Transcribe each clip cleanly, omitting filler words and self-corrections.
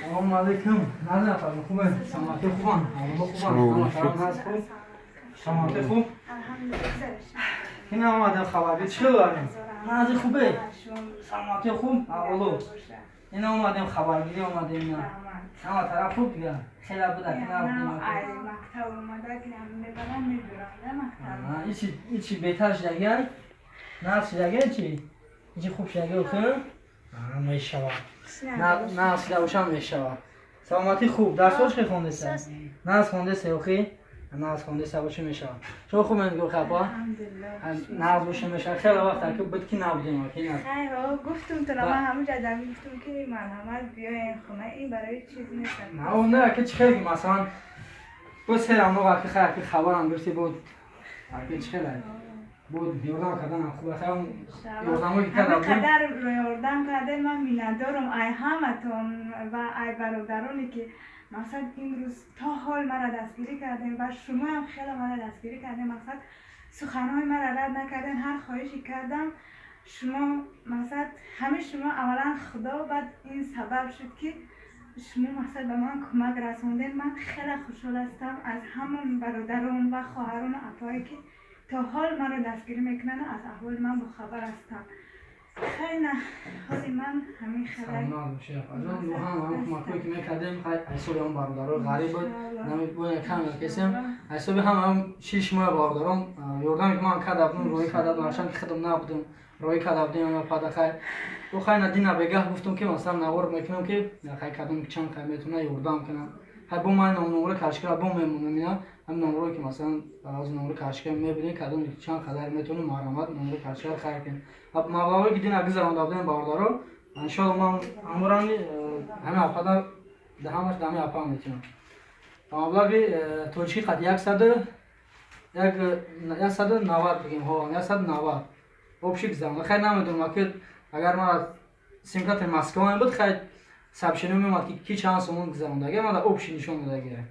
سلام علیکم. نه خوبه. سلامت خوبم. سلامت خوب. این آمده خبری چی داریم؟ نه خوبه. سلامت خوب. اولو. این آمدیم خبرگیری آمدیم نه. اما طرف خوب دیگه. خیلی بوده که نه بودیم. مکتب اومده که هم میبرم میبرم مکتب. ایچی بهتر شدگه؟ نه شدگه چی؟ ایچی خوب شدگه بخیر؟ میشود. نه سلامشان میشود. سلامتی خوب. درسش خیلی خونده سه. نه از خونده سه اوکی؟ نه از خونده سه باشه میشود. شما خوب میگو خبا؟ الحمدلله. نه باشه میشود. خیلی وقت که بود که نبودیم که نه. خیلی گفتم تو من همون جدی گفتم که مرحمت بیاین خونه این برای چیز نیست. نه اون نه که چه خیلی مثلا بس هر موقع که خیلی خبرم گرفتی بود. که چه خیلی بود یوردم کردن خوبه خیلی یوردمایی که کردم. قدر یوردم کرده من میندارم ای همتون و ای برادرانی که مثلا این روز تا حال مرا دستگیری کردین و شما هم خیلی مرا دستگیری کردین مثلا سخنهای مرا رد نکردین هر خواهشی کردم شما مثلا همه شما اولا خدا بعد این سبب شد که شما مثلا به من کمک رسوندین من خیلی خوشحال هستم از همون برادران و خواهران و اپایی که تا حال مرا دستگیری میکنن از احوال من بخبر هستم خیلی نه حالی من همین خیلی سلام شیخ از اون هم کمکی که میکردیم حسابی هم برادران غریب بود نمی‌بود کم کسیم حسابی هم 6 ماه برادران یوردم که من کردم روی کردم نشان که خودم نبودم روی کردم پدا خیر تو خیلی ندینا بگه گفتم که مثلا نوار میکنم که خیلی کردم که چند خیلی میتونه یوردم کنم های بو من نمره کاشکر بو میمونم اینا هم نمره که مثلا از نمره کاشکر میبینین کدوم چند خدای میتونه مرحمت نمره کاشکر خیر کن اب مبلغی که دینا گذران دادن باردارو ان شاء الله من امورانی همه افادا ده همش دمی افا میتونم مبلغی توچی قد 190 بگیم ها 190 обшик зам خیر نمیدونم که اگر ما سیمکارت مسکو بود خیر سبشینو میومد که کی چند سومون گذرونده اگر ما اوبشی نشون میده گره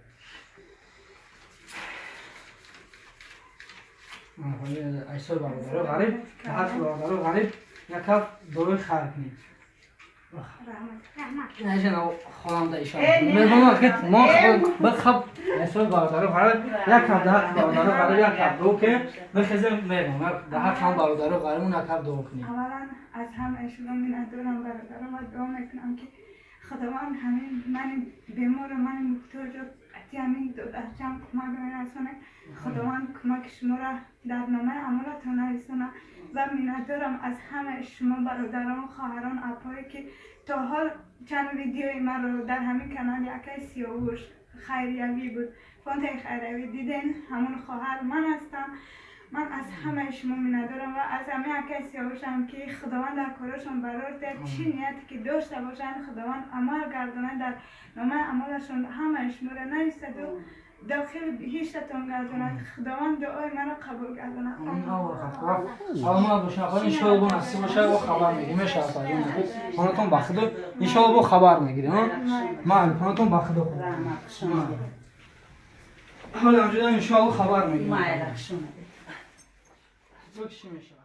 ایسا برادر غریب حق برادر غریب یکم دوی خرق نی نه جنا خانواده ایشان میگم که ما بخب ایسا برادر غریب یکم ده برادر غریب یکم دو که بخزم میگم ده هم برادر غریبون یکم دو کنی اولا از هم ایشون میندارم برادرم و دعا میکنم که خداوند همین من بیمار من محتاج اتی همین داشتم کمک میرسونه خداوند کمک شما را در نامه عملتون نرسونه و میندارم از همه شما برادران خواهران اپایی که تا حال چند ویدیوی من رو در همین کانال یکی سیاوش خیریوی بود فانت خیریوی دیدین همون خواهر من هستم من از همه شما میندارم و از همه کسی باشم که خداوند در کارشون برای در چی نیتی که داشته باشن خداوند عمل گردانه در نامه عملشون همه شما را نایستد و داخل هیچتون گردانه خداوند دعای من را قبول گردانه ما باشن خواهی انشاءالله با نصیب باشه و خبر میگیم خانتون بخدو انشاءالله با خبر میگیریم من خانتون بخدو حالا همجوری انشاءالله خبر میگیم بکشی میشه